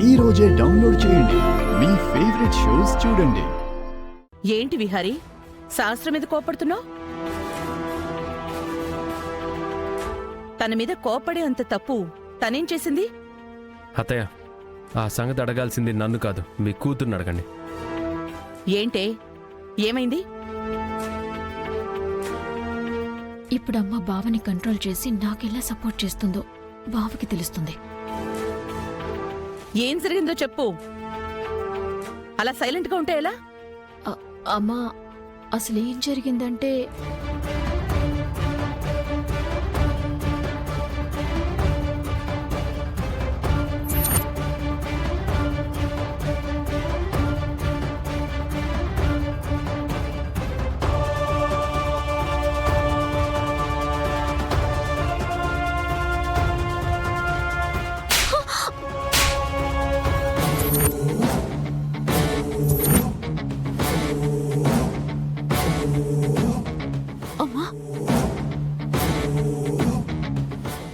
ఈ రోజే డౌన్లోడ్ చేయండి. మీ ఫేవరెట్ షోస్ చూడండి. ఏంటి విహారీ, శాస్త్రం మీద కోపడుతున్నావు? తన మీద కోపడే అంత తప్పు తనేం చేసింది? అత్తయ్య, ఆ సంగతి అడగాల్సింది నన్ను కాదు, మీ కూతుర్ని అడగండి. ఏంటే, ఏమైంది? ఇప్పుడు అమ్మ బావని కంట్రోల్ చేసి నాకెలా సపోర్ట్ చేస్తుందో బావకి తెలుస్తుంది. ఏం జరిగిందో చెప్పు. అలా సైలెంట్గా ఉంటే ఎలా? అమ్మా, అసలేం జరిగిందంటే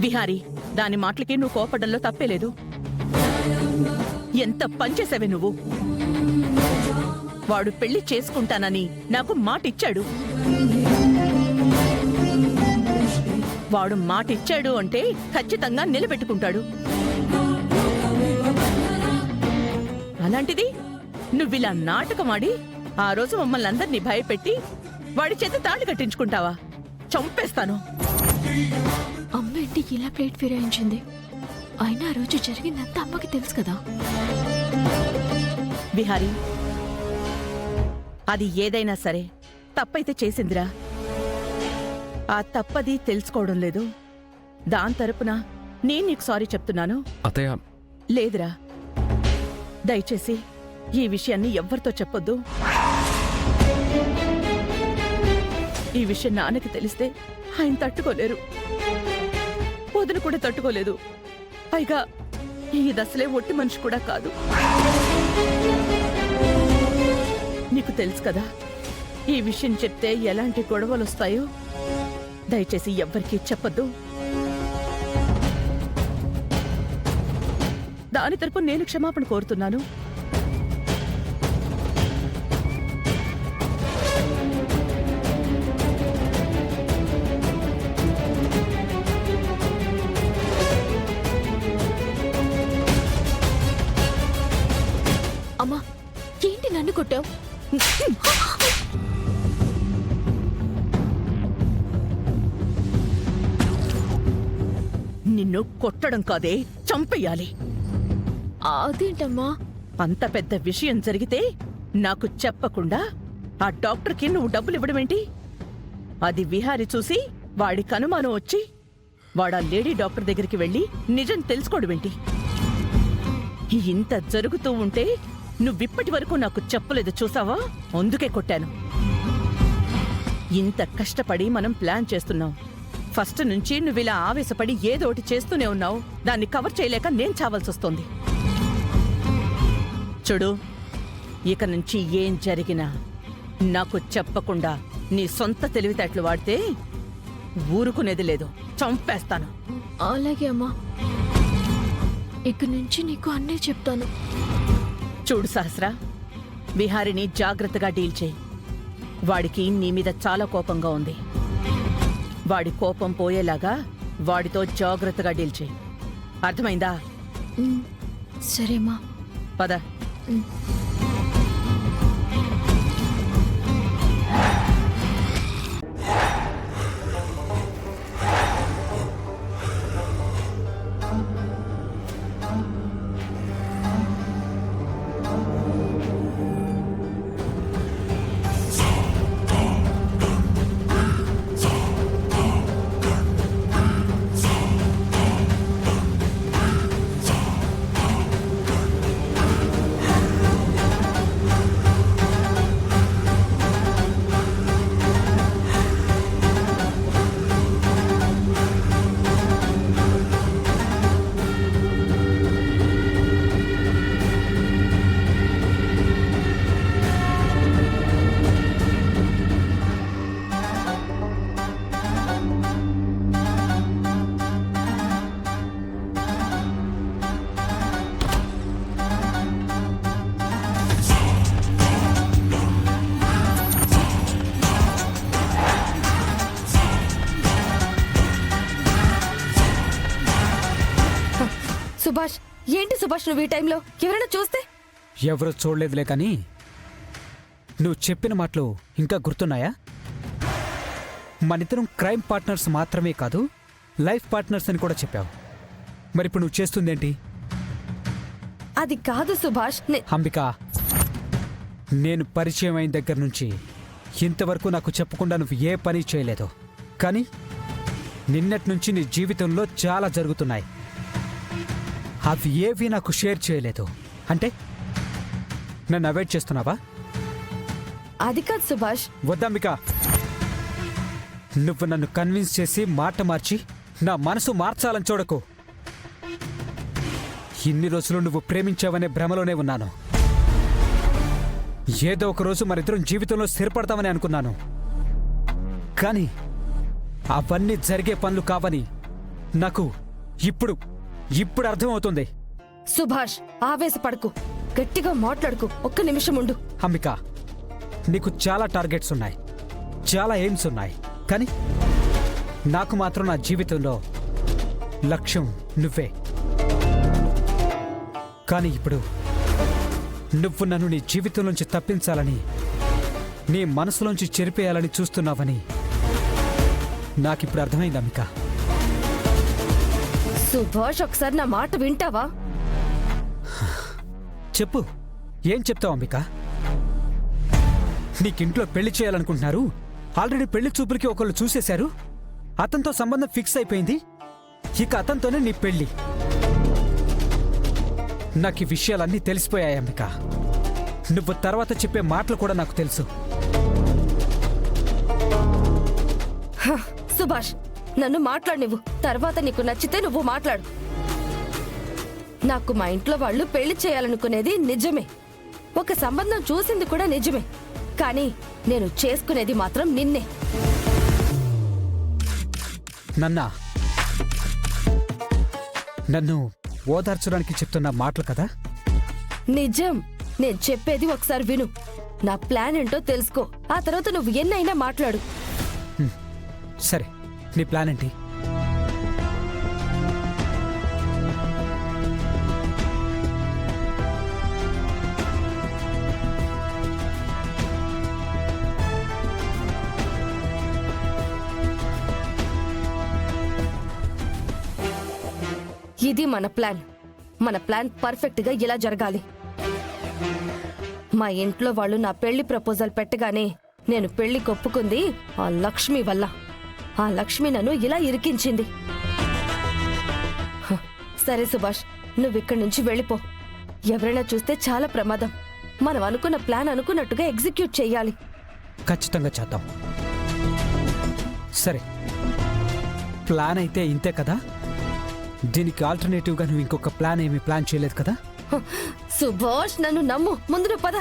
విహారీ, దాని మాటలకి నువ్వు కోపడంలో తప్పేలేదు. ఎంత పనిచేసావే నువ్వు. వాడు పెళ్లి చేసుకుంటానని నాకు మాటిచ్చాడు. వాడు మాటిచ్చాడు అంటే ఖచ్చితంగా నిలబెట్టుకుంటాడు. అలాంటిది నువ్విలా నాటకమాడి ఆ రోజు మమ్మల్ని అందరినీ భయపెట్టి వాడి చేత తాళి కట్టించుకుంటావా? చంపేస్తాను. అమ్మ ఏంటి ఇలా ప్లేట్ ఫిరాయించింది? అయినా ఆ రోజు జరిగిందంతా అమ్మకి తెలుసు కదా. విహారీ, అది ఏదైనా సరే తప్పైతే చేసిందిరా. ఆ తప్పది తెలుసుకోవడం లేదు. దాని తరపున నేను నీకు సారీ చెప్తున్నాను. అత్తయ్య, లేదురా, దయచేసి ఈ విషయాన్ని ఎవ్వరితో చెప్పొద్దు. ఈ విషయం నాన్నకి తెలిస్తే ఆయన తట్టుకోలేరు. వదిన కూడా తట్టుకోలేదు. పైగా ఈ దశలే ఒట్టి మనిషి కూడా కాదు. నీకు తెలుసు కదా ఈ విషయం చెప్తే ఎలాంటి గొడవలు వస్తాయో. దయచేసి ఎవ్వరికీ చెప్పొద్దు. దాని తరపు నేను క్షమాపణ కోరుతున్నాను. అమ్మా, ఏంటి నన్ను కొట్టావు? నిన్ను కొట్టడం కాదే, చంపేయాలి. అదేంటమ్మా? అంత పెద్ద విషయం జరిగితే నాకు చెప్పకుండా ఆ డాక్టర్కి నువ్వు డబ్బులు ఇవ్వడమేంటి? అది విహారి చూసి వాడికి అనుమానం వచ్చి వాడా లేడీ డాక్టర్ దగ్గరికి వెళ్ళి నిజం తెలుసుకోవడమేంటి? ఇంత జరుగుతూ ఉంటే నువ్విప్పటి వరకు నాకు చెప్పలేదు, చూసావా? అందుకే కొట్టాను. ఇంత కష్టపడి మనం ప్లాన్ చేస్తున్నాం. ఫస్ట్ నుంచి నువ్విలా ఆవేశపడి ఏదో ఒకటి చేస్తూనే ఉన్నావు. దాన్ని కవర్ చేయలేక నేను చావాల్సొస్తోంది. చూడు, ఇక నుంచి ఏం జరిగినా నాకు చెప్పకుండా నీ సొంత తెలివితేటలు వాడితే ఊరుకునేది లేదు, చంపేస్తాను. అలాగే అమ్మా, ఇక నుంచి నీకు అన్నీ చెప్తాను. చూడు సహస్ర, విహారిని జాగ్రత్తగా డీల్ చేయి. వాడికి నీ మీద చాలా కోపంగా ఉంది. వాడి కోపం పోయేలాగా వాడితో జాగ్రత్తగా డీల్ చేయి. అర్థమైందా? సరేమ్మా, పద. సుభాష్, ఏంటి సుభాష్ నువ్వు ఈ టైంలో? ఎవరైనా చూస్తే? ఎవరూ చూడలేదులే కానీ నువ్వు చెప్పిన మాటలు ఇంకా గుర్తున్నాయా? మనిద్దరం క్రైమ్ పార్ట్నర్స్ మాత్రమే కాదు, లైఫ్ పార్ట్నర్స్ అని కూడా చెప్పావు. మరి ఇప్పుడు నువ్వు చేస్తుందేంటి? అది కాదు సుభాష్. అంబిక, నేను పరిచయం అయిన దగ్గర నుంచి ఇంతవరకు నాకు చెప్పకుండా నువ్వు ఏ పని చేయలేదు. కానీ నిన్నటి నుంచి నీ జీవితంలో చాలా జరుగుతున్నాయి. అవి ఏవి నాకు షేర్ చేయలేదు. అంటే నన్ను అవాయిడ్ చేస్తున్నావా? అది కాదు సుభాష్. వద్దంబిక, నువ్వు నన్ను కన్విన్స్ చేసి మాట మార్చి నా మనసు మార్చాలని చూడకు. ఇన్ని రోజులు నువ్వు ప్రేమించావనే భ్రమలోనే ఉన్నాను. ఏదో ఒక రోజు మరిద్దరం జీవితంలో స్థిరపడతామని అనుకున్నాను. కానీ అవన్నీ జరిగే పనులు కావని నాకు ఇప్పుడు అర్థమవుతుంది. సుభాష్, ఆవేశపడకు, గట్టిగా మాట్లాడుకు. ఒక్క నిమిషం ఉండు. అంబిక, నీకు చాలా టార్గెట్స్ ఉన్నాయి, చాలా ఎయిమ్స్ ఉన్నాయి. కానీ నాకు మాత్రం నా జీవితంలో లక్ష్యం నువ్వే. కానీ ఇప్పుడు నువ్వు నన్ను నీ జీవితంలోంచి తప్పించాలని, నీ మనసులోంచి చెరిపేయాలని చూస్తున్నావని నాకిప్పుడు అర్థమైంది అంబిక. సుభాష్, ఒకసారి నా మాట వింటావా? చెప్పు, ఏం చెప్తావు అంబిక? నీకింట్లో పెళ్లి చేయాలనుకుంటున్నారు. ఆల్రెడీ పెళ్లి చూపులకి ఒకళ్ళు చూసేశారు. అతనితో సంబంధం ఫిక్స్ అయిపోయింది. ఇక అతనితోనే నీ పెళ్లి. నాకు ఈ విషయాలన్నీ తెలిసిపోయాయి అంబిక. నువ్వు తర్వాత చెప్పే మాటలు కూడా నాకు తెలుసు. సుభాష్, నన్ను మాట్లాడనివ్వు. తర్వాత నీకు నచ్చితే నువ్వు మాట్లాడు. నాకు మా ఇంట్లో వాళ్ళు పెళ్లి చేయాలనుకునేది నిజమే. ఒక సంబంధం చూసింది కూడా నిజమే. కానీ నేను చేసుకునేది మాత్రం నిన్నే. నన్ను ఓదార్చడానికి చెప్తున్న మాటలు కదా? నిజం. నేను చెప్పేది ఒకసారి విను. నా ప్లాన్ ఏంటో తెలుసుకో. ఆ తర్వాత నువ్వు ఎన్నైనా మాట్లాడు. సరే, నీ ప్లాన్ ఏంటి? ఇది మన ప్లాన్. మన ప్లాన్ పర్ఫెక్ట్ గా ఇలా జరగాలి. మా ఇంట్లో వాళ్ళు నా పెళ్లి ప్రపోజల్ పెట్టగానే నేను పెళ్లి ఒప్పుకుంది ఆ లక్ష్మి వల్ల. ఆ లక్ష్మి నన్ను ఇలా ఇరికించింది. సరే సుభాష్, నువ్విక్కడి నుంచి వెళ్ళిపో. ఎవరైనా చూస్తే చాలా ప్రమాదం. మనం అనుకున్న ప్లాన్ అనుకున్నట్టుగా ఎగ్జిక్యూట్ చెయ్యాలి. ఖచ్చితంగా చేద్దాం. సరే, ప్లాన్ అయితే ఇంతే కదా? దీనికి ఆల్టర్నేటివ్గా నువ్వు ఇంకొక ప్లాన్ ఏమీ ప్లాన్ చేయలేదు కదా? సుభాష్, నన్ను నమ్ము. ముందు నువ్వు పద.